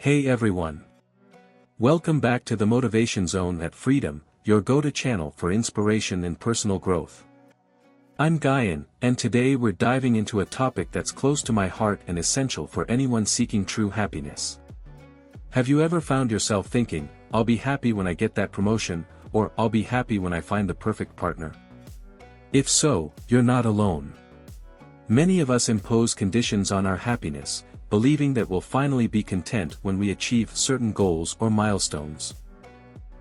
Hey everyone! Welcome back to the Motivation Zone at Freedom, your go-to channel for inspiration and personal growth. I'm Gayan, and today we're diving into a topic that's close to my heart and essential for anyone seeking true happiness. Have you ever found yourself thinking, I'll be happy when I get that promotion, or I'll be happy when I find the perfect partner? If so, you're not alone. Many of us impose conditions on our happiness, believing that we'll finally be content when we achieve certain goals or milestones.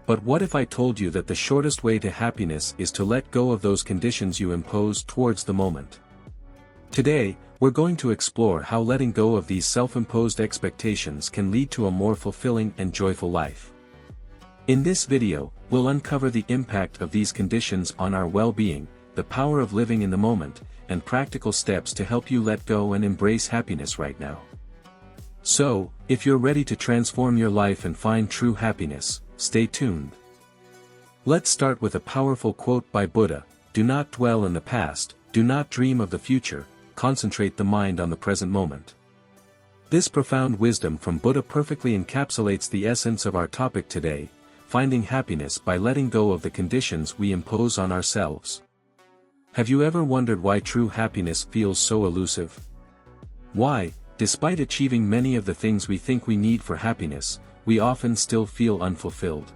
But what if I told you that the shortest way to happiness is to let go of those conditions you impose towards the moment? Today, we're going to explore how letting go of these self-imposed expectations can lead to a more fulfilling and joyful life. In this video, we'll uncover the impact of these conditions on our well-being, the power of living in the moment, and practical steps to help you let go and embrace happiness right now. So, if you're ready to transform your life and find true happiness, stay tuned. Let's start with a powerful quote by Buddha: "Do not dwell in the past, do not dream of the future, concentrate the mind on the present moment." This profound wisdom from Buddha perfectly encapsulates the essence of our topic today: finding happiness by letting go of the conditions we impose on ourselves. Have you ever wondered why true happiness feels so elusive? Why, despite achieving many of the things we think we need for happiness, we often still feel unfulfilled?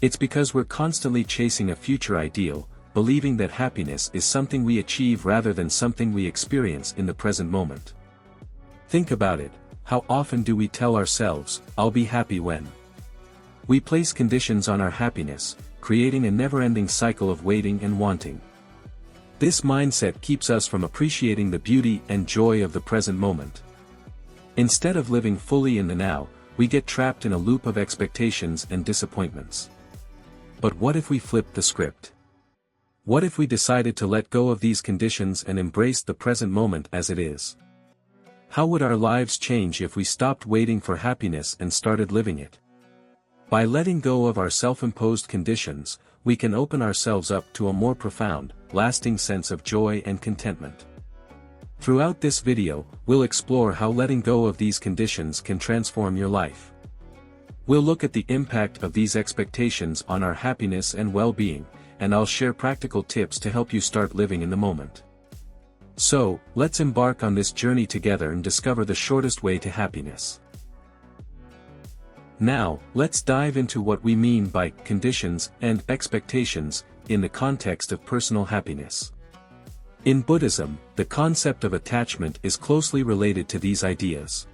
It's because we're constantly chasing a future ideal, believing that happiness is something we achieve rather than something we experience in the present moment. Think about it: how often do we tell ourselves, "I'll be happy when..." We place conditions on our happiness, creating a never-ending cycle of waiting and wanting. This mindset keeps us from appreciating the beauty and joy of the present moment. Instead of living fully in the now, we get trapped in a loop of expectations and disappointments. But what if we flipped the script? What if we decided to let go of these conditions and embrace the present moment as it is? How would our lives change if we stopped waiting for happiness and started living it? By letting go of our self-imposed conditions, we can open ourselves up to a more profound, lasting sense of joy and contentment. Throughout this video, we'll explore how letting go of these conditions can transform your life. We'll look at the impact of these expectations on our happiness and well-being, and I'll share practical tips to help you start living in the moment. So, let's embark on this journey together and discover the shortest way to happiness. Now, let's dive into what we mean by conditions and expectations in the context of personal happiness. In Buddhism, the concept of attachment is closely related to these ideas.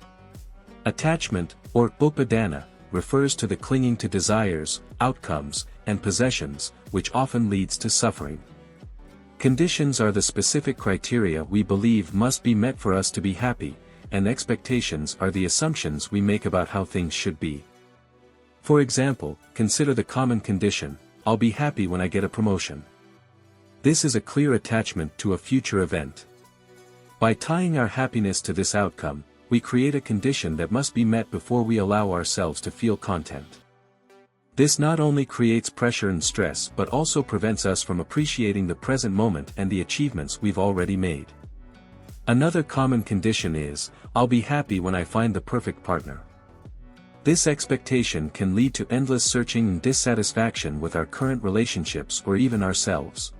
Attachment, or upadana, refers to the clinging to desires, outcomes, and possessions, which often leads to suffering. Conditions are the specific criteria we believe must be met for us to be happy, and expectations are the assumptions we make about how things should be. For example, consider the common condition: "I'll be happy when I get a promotion." This is a clear attachment to a future event. By tying our happiness to this outcome, we create a condition that must be met before we allow ourselves to feel content. This not only creates pressure and stress but also prevents us from appreciating the present moment and the achievements we've already made. Another common condition is, "I'll be happy when I find the perfect partner." This expectation can lead to endless searching and dissatisfaction with our current relationships or even ourselves.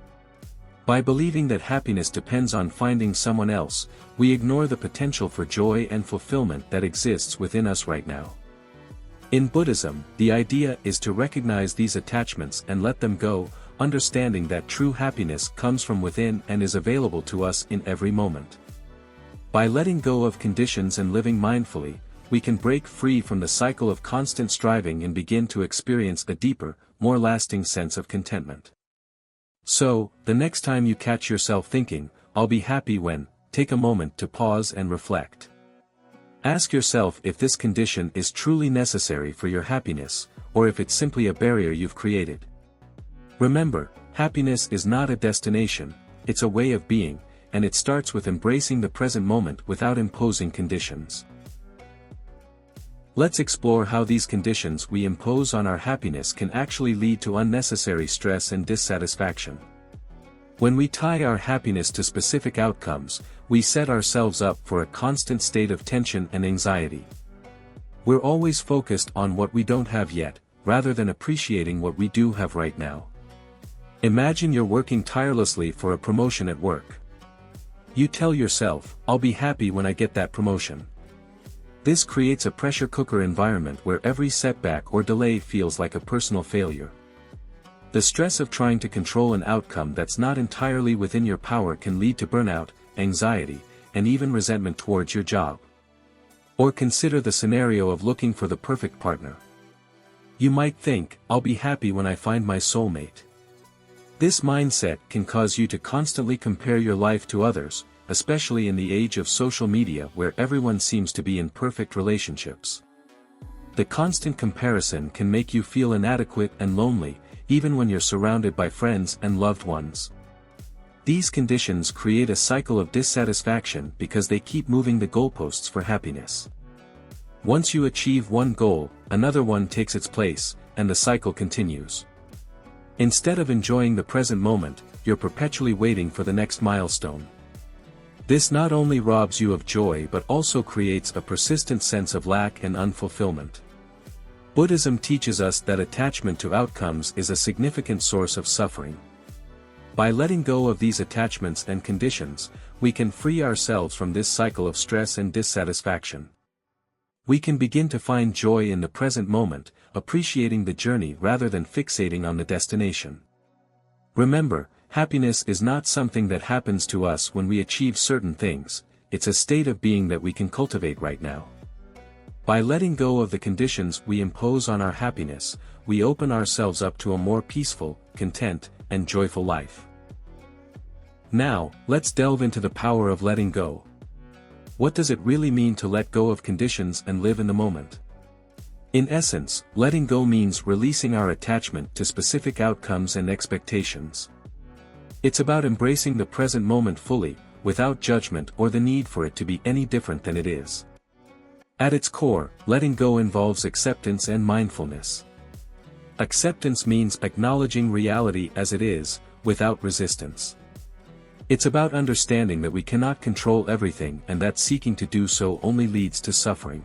By believing that happiness depends on finding someone else, we ignore the potential for joy and fulfillment that exists within us right now. In Buddhism, the idea is to recognize these attachments and let them go, understanding that true happiness comes from within and is available to us in every moment. By letting go of conditions and living mindfully, we can break free from the cycle of constant striving and begin to experience a deeper, more lasting sense of contentment. So, the next time you catch yourself thinking, "I'll be happy when," take a moment to pause and reflect. Ask yourself if this condition is truly necessary for your happiness, or if it's simply a barrier you've created. Remember, happiness is not a destination, it's a way of being, and it starts with embracing the present moment without imposing conditions. Let's explore how these conditions we impose on our happiness can actually lead to unnecessary stress and dissatisfaction. When we tie our happiness to specific outcomes, we set ourselves up for a constant state of tension and anxiety. We're always focused on what we don't have yet, rather than appreciating what we do have right now. Imagine you're working tirelessly for a promotion at work. You tell yourself, "I'll be happy when I get that promotion." This creates a pressure cooker environment where every setback or delay feels like a personal failure. The stress of trying to control an outcome that's not entirely within your power can lead to burnout, anxiety, and even resentment towards your job. Or consider the scenario of looking for the perfect partner. You might think, "I'll be happy when I find my soulmate." This mindset can cause you to constantly compare your life to others, especially in the age of social media where everyone seems to be in perfect relationships. The constant comparison can make you feel inadequate and lonely, even when you're surrounded by friends and loved ones. These conditions create a cycle of dissatisfaction because they keep moving the goalposts for happiness. Once you achieve one goal, another one takes its place, and the cycle continues. Instead of enjoying the present moment, you're perpetually waiting for the next milestone. This not only robs you of joy but also creates a persistent sense of lack and unfulfillment. Buddhism teaches us that attachment to outcomes is a significant source of suffering. By letting go of these attachments and conditions, we can free ourselves from this cycle of stress and dissatisfaction. We can begin to find joy in the present moment, appreciating the journey rather than fixating on the destination. Remember, happiness is not something that happens to us when we achieve certain things, it's a state of being that we can cultivate right now. By letting go of the conditions we impose on our happiness, we open ourselves up to a more peaceful, content, and joyful life. Now, let's delve into the power of letting go. What does it really mean to let go of conditions and live in the moment? In essence, letting go means releasing our attachment to specific outcomes and expectations. It's about embracing the present moment fully, without judgment or the need for it to be any different than it is. At its core, letting go involves acceptance and mindfulness. Acceptance means acknowledging reality as it is, without resistance. It's about understanding that we cannot control everything and that seeking to do so only leads to suffering.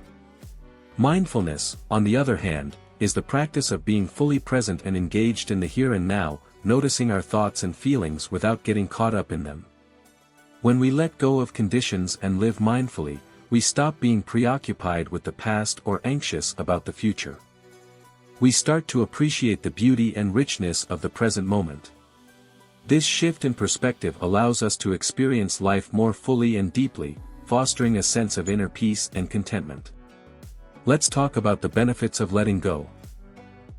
Mindfulness, on the other hand, is the practice of being fully present and engaged in the here and now, noticing our thoughts and feelings without getting caught up in them. When we let go of conditions and live mindfully, we stop being preoccupied with the past or anxious about the future. We start to appreciate the beauty and richness of the present moment. This shift in perspective allows us to experience life more fully and deeply, fostering a sense of inner peace and contentment. Let's talk about the benefits of letting go.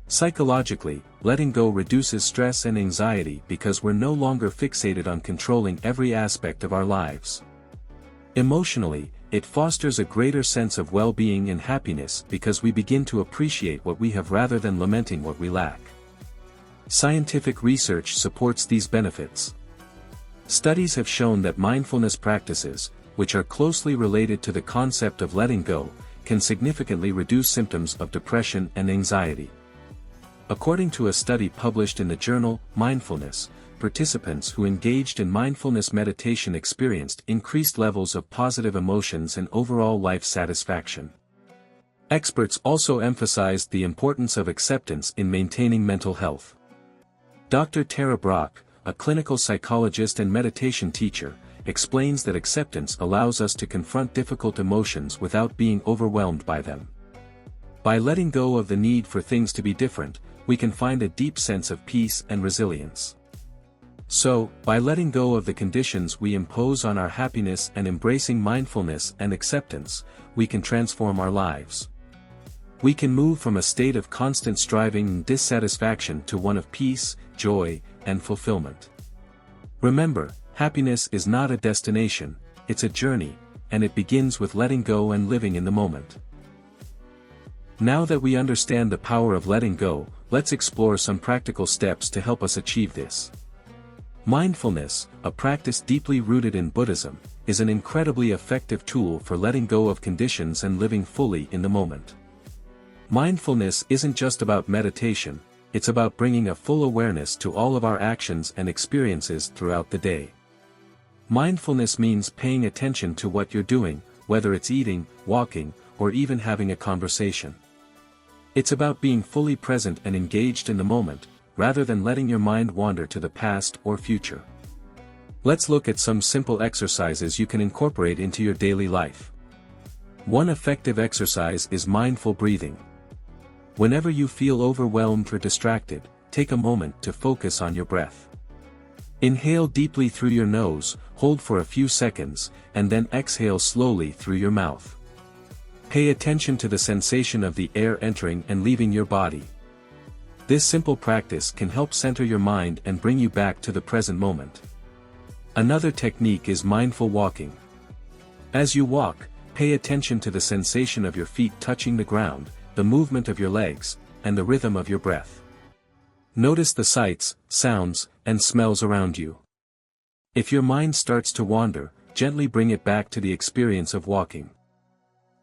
Psychologically, letting go reduces stress and anxiety because we're no longer fixated on controlling every aspect of our lives. Emotionally, it fosters a greater sense of well-being and happiness because we begin to appreciate what we have rather than lamenting what we lack. Scientific research supports these benefits. Studies have shown that mindfulness practices, which are closely related to the concept of letting go, can significantly reduce symptoms of depression and anxiety. According to a study published in the journal Mindfulness, participants who engaged in mindfulness meditation experienced increased levels of positive emotions and overall life satisfaction. Experts also emphasized the importance of acceptance in maintaining mental health. Dr. Tara Brach, a clinical psychologist and meditation teacher, explains that acceptance allows us to confront difficult emotions without being overwhelmed by them. By letting go of the need for things to be different, we can find a deep sense of peace and resilience. So, by letting go of the conditions we impose on our happiness and embracing mindfulness and acceptance, we can transform our lives. We can move from a state of constant striving and dissatisfaction to one of peace, joy, and fulfillment. Remember, happiness is not a destination, it's a journey, and it begins with letting go and living in the moment. Now that we understand the power of letting go, let's explore some practical steps to help us achieve this. Mindfulness, a practice deeply rooted in Buddhism, is an incredibly effective tool for letting go of conditions and living fully in the moment. Mindfulness isn't just about meditation, it's about bringing a full awareness to all of our actions and experiences throughout the day. Mindfulness means paying attention to what you're doing, whether it's eating, walking, or even having a conversation. It's about being fully present and engaged in the moment, rather than letting your mind wander to the past or future. Let's look at some simple exercises you can incorporate into your daily life. One effective exercise is mindful breathing. Whenever you feel overwhelmed or distracted, take a moment to focus on your breath. Inhale deeply through your nose, hold for a few seconds, and then exhale slowly through your mouth. Pay attention to the sensation of the air entering and leaving your body. This simple practice can help center your mind and bring you back to the present moment. Another technique is mindful walking. As you walk, pay attention to the sensation of your feet touching the ground, the movement of your legs, and the rhythm of your breath. Notice the sights, sounds, and smells around you. If your mind starts to wander, gently bring it back to the experience of walking.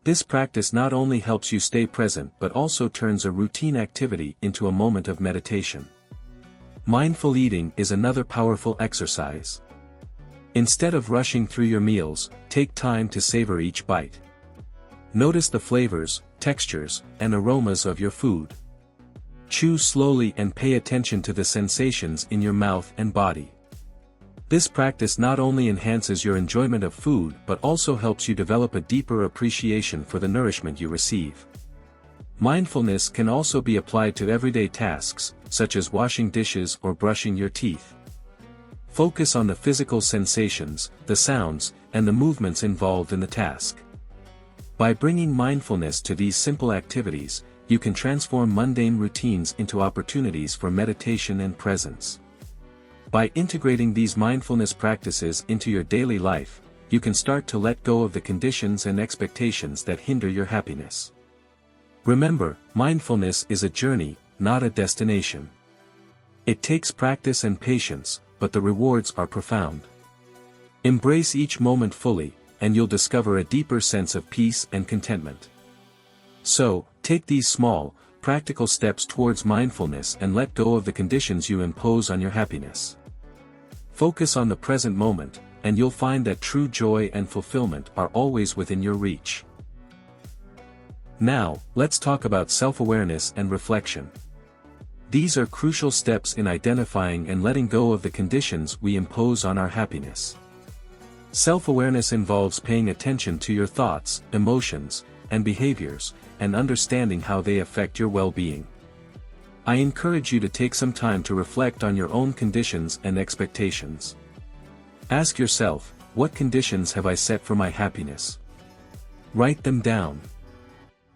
This practice not only helps you stay present but also turns a routine activity into a moment of meditation. Mindful eating is another powerful exercise. Instead of rushing through your meals, take time to savor each bite. Notice the flavors, textures, and aromas of your food. Chew slowly and pay attention to the sensations in your mouth and body. This practice not only enhances your enjoyment of food but also helps you develop a deeper appreciation for the nourishment you receive. Mindfulness can also be applied to everyday tasks, such as washing dishes or brushing your teeth. Focus on the physical sensations, the sounds, and the movements involved in the task. By bringing mindfulness to these simple activities, you can transform mundane routines into opportunities for meditation and presence. By integrating these mindfulness practices into your daily life, you can start to let go of the conditions and expectations that hinder your happiness. Remember, mindfulness is a journey, not a destination. It takes practice and patience, but the rewards are profound. Embrace each moment fully, and you'll discover a deeper sense of peace and contentment. So, take these small, practical steps towards mindfulness and let go of the conditions you impose on your happiness. Focus on the present moment, and you'll find that true joy and fulfillment are always within your reach. Now, let's talk about self-awareness and reflection. These are crucial steps in identifying and letting go of the conditions we impose on our happiness. Self-awareness involves paying attention to your thoughts, emotions, and behaviors, and understanding how they affect your well-being. I encourage you to take some time to reflect on your own conditions and expectations. Ask yourself, what conditions have I set for my happiness? Write them down.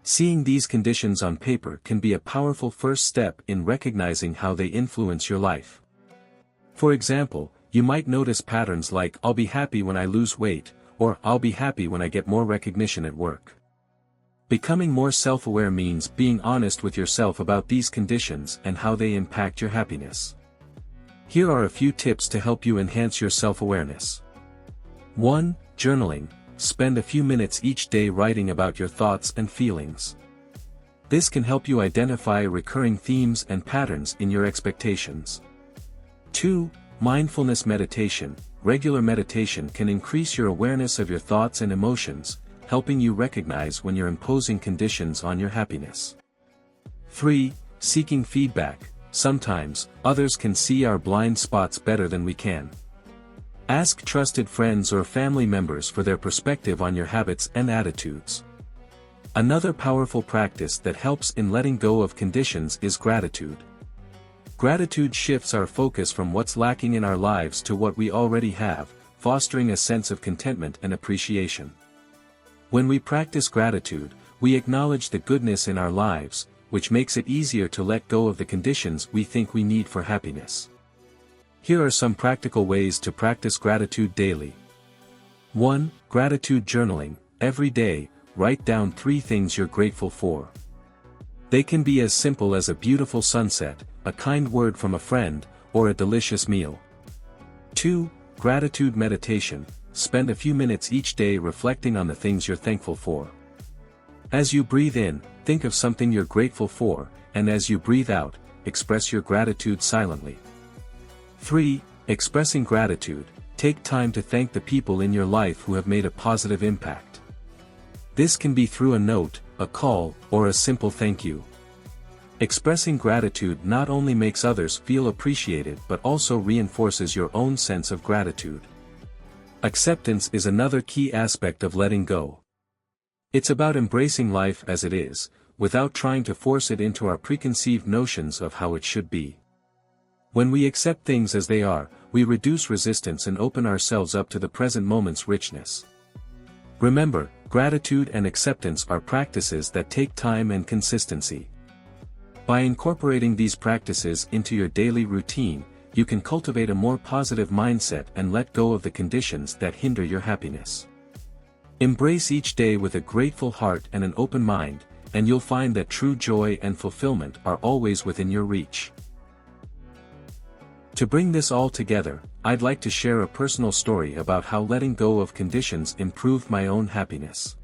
Seeing these conditions on paper can be a powerful first step in recognizing how they influence your life. For example, you might notice patterns like "I'll be happy when I lose weight," or "I'll be happy when I get more recognition at work." Becoming more self-aware means being honest with yourself about these conditions and how they impact your happiness. Here are a few tips to help you enhance your self-awareness. 1. Journaling. Spend a few minutes each day writing about your thoughts and feelings. This can help you identify recurring themes and patterns in your expectations. 2. Mindfulness meditation. Regular meditation can increase your awareness of your thoughts and emotions, helping you recognize when you're imposing conditions on your happiness. 3. Seeking feedback. Sometimes, others can see our blind spots better than we can. Ask trusted friends or family members for their perspective on your habits and attitudes. Another powerful practice that helps in letting go of conditions is gratitude. Gratitude shifts our focus from what's lacking in our lives to what we already have, fostering a sense of contentment and appreciation. When we practice gratitude, we acknowledge the goodness in our lives, which makes it easier to let go of the conditions we think we need for happiness. Here are some practical ways to practice gratitude daily. 1. Gratitude journaling. Every day, write down 3 things you're grateful for. They can be as simple as a beautiful sunset, a kind word from a friend, or a delicious meal. 2. Gratitude meditation. Spend a few minutes each day reflecting on the things you're thankful for. As you breathe in, think of something you're grateful for, and as you breathe out, express your gratitude silently. 3. Expressing gratitude. Take time to thank the people in your life who have made a positive impact. This can be through a note, a call, or a simple thank you. Expressing gratitude not only makes others feel appreciated but also reinforces your own sense of gratitude. Acceptance is another key aspect of letting go. It's about embracing life as it is, without trying to force it into our preconceived notions of how it should be. When we accept things as they are, we reduce resistance and open ourselves up to the present moment's richness. Remember, gratitude and acceptance are practices that take time and consistency. By incorporating these practices into your daily routine, you can cultivate a more positive mindset and let go of the conditions that hinder your happiness. Embrace each day with a grateful heart and an open mind, and you'll find that true joy and fulfillment are always within your reach. To bring this all together, I'd like to share a personal story about how letting go of conditions improved my own happiness.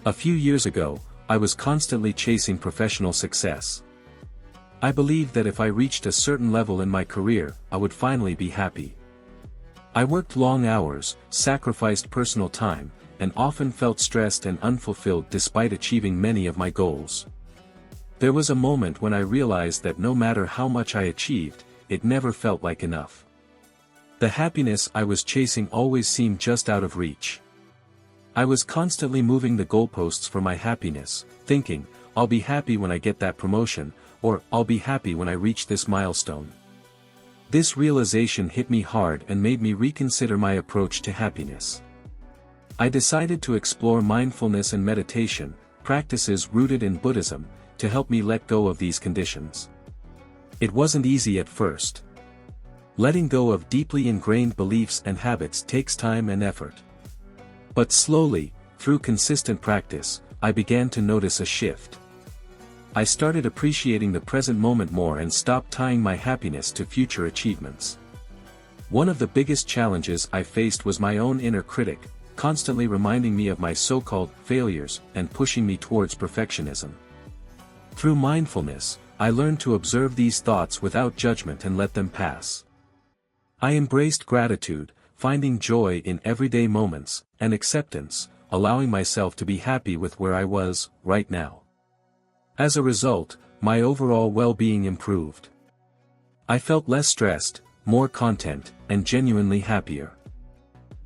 A few years ago, I was constantly chasing professional success. I believed that if I reached a certain level in my career, I would finally be happy. I worked long hours, sacrificed personal time, and often felt stressed and unfulfilled despite achieving many of my goals. There was a moment when I realized that no matter how much I achieved, it never felt like enough. The happiness I was chasing always seemed just out of reach. I was constantly moving the goalposts for my happiness, thinking, I'll be happy when I get that promotion, or I'll be happy when I reach this milestone. This realization hit me hard and made me reconsider my approach to happiness. I decided to explore mindfulness and meditation, practices rooted in Buddhism, to help me let go of these conditions. It wasn't easy at first. Letting go of deeply ingrained beliefs and habits takes time and effort. But slowly, through consistent practice, I began to notice a shift. I started appreciating the present moment more and stopped tying my happiness to future achievements. One of the biggest challenges I faced was my own inner critic, constantly reminding me of my so-called failures and pushing me towards perfectionism. Through mindfulness, I learned to observe these thoughts without judgment and let them pass. I embraced gratitude, finding joy in everyday moments, and acceptance, allowing myself to be happy with where I was, right now. As a result, my overall well-being improved. I felt less stressed, more content, and genuinely happier.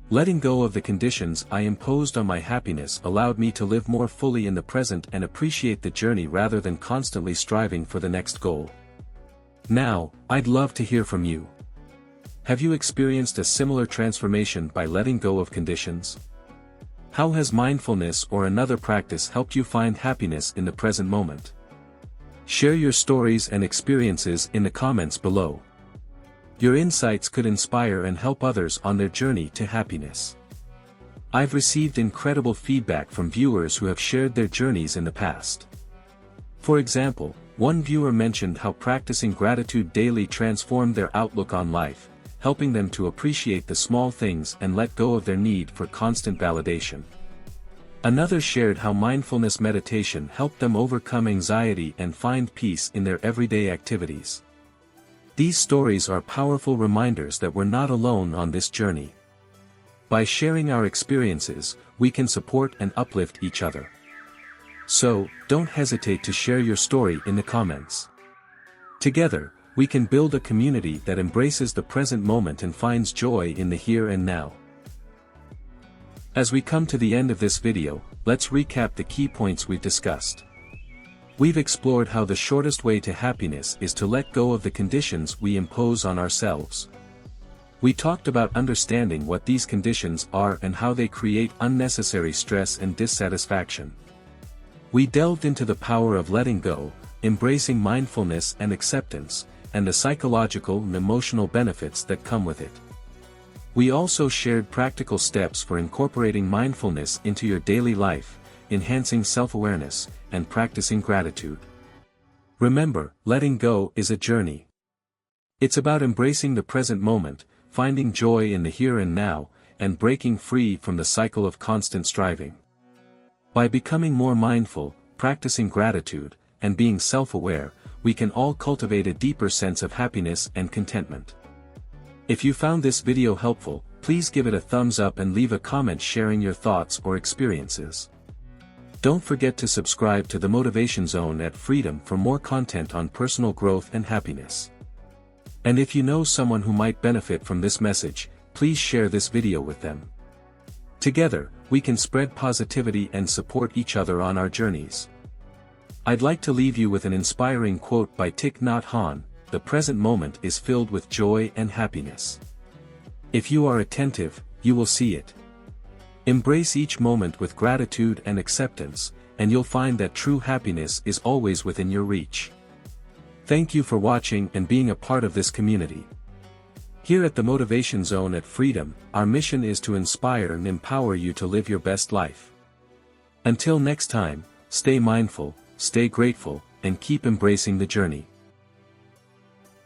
Letting go of the conditions I imposed on my happiness allowed me to live more fully in the present and appreciate the journey rather than constantly striving for the next goal. Now, I'd love to hear from you. Have you experienced a similar transformation by letting go of conditions? How has mindfulness or another practice helped you find happiness in the present moment? Share your stories and experiences in the comments below. Your insights could inspire and help others on their journey to happiness. I've received incredible feedback from viewers who have shared their journeys in the past. For example, one viewer mentioned how practicing gratitude daily transformed their outlook on life, helping them to appreciate the small things and let go of their need for constant validation. Another shared how mindfulness meditation helped them overcome anxiety and find peace in their everyday activities. These stories are powerful reminders that we're not alone on this journey. By sharing our experiences, we can support and uplift each other. So, don't hesitate to share your story in the comments. Together, we can build a community that embraces the present moment and finds joy in the here and now. As we come to the end of this video, let's recap the key points we've discussed. We've explored how the shortest way to happiness is to let go of the conditions we impose on ourselves. We talked about understanding what these conditions are and how they create unnecessary stress and dissatisfaction. We delved into the power of letting go, embracing mindfulness and acceptance, and the psychological and emotional benefits that come with it. We also shared practical steps for incorporating mindfulness into your daily life, enhancing self-awareness, and practicing gratitude. Remember, letting go is a journey. It's about embracing the present moment, finding joy in the here and now, and breaking free from the cycle of constant striving. By becoming more mindful, practicing gratitude, and being self-aware, we can all cultivate a deeper sense of happiness and contentment. If you found this video helpful, please give it a thumbs up and leave a comment sharing your thoughts or experiences. Don't forget to subscribe to the Motivation Zone at Freedom for more content on personal growth and happiness. And if you know someone who might benefit from this message, please share this video with them. Together, we can spread positivity and support each other on our journeys. I'd like to leave you with an inspiring quote by Thich Nhat Hanh: "The present moment is filled with joy and happiness. If you are attentive, you will see it." Embrace each moment with gratitude and acceptance, and you'll find that true happiness is always within your reach. Thank you for watching and being a part of this community. Here at the Motivation Zone at Freedom, our mission is to inspire and empower you to live your best life. Until next time, stay mindful, stay grateful, and keep embracing the journey.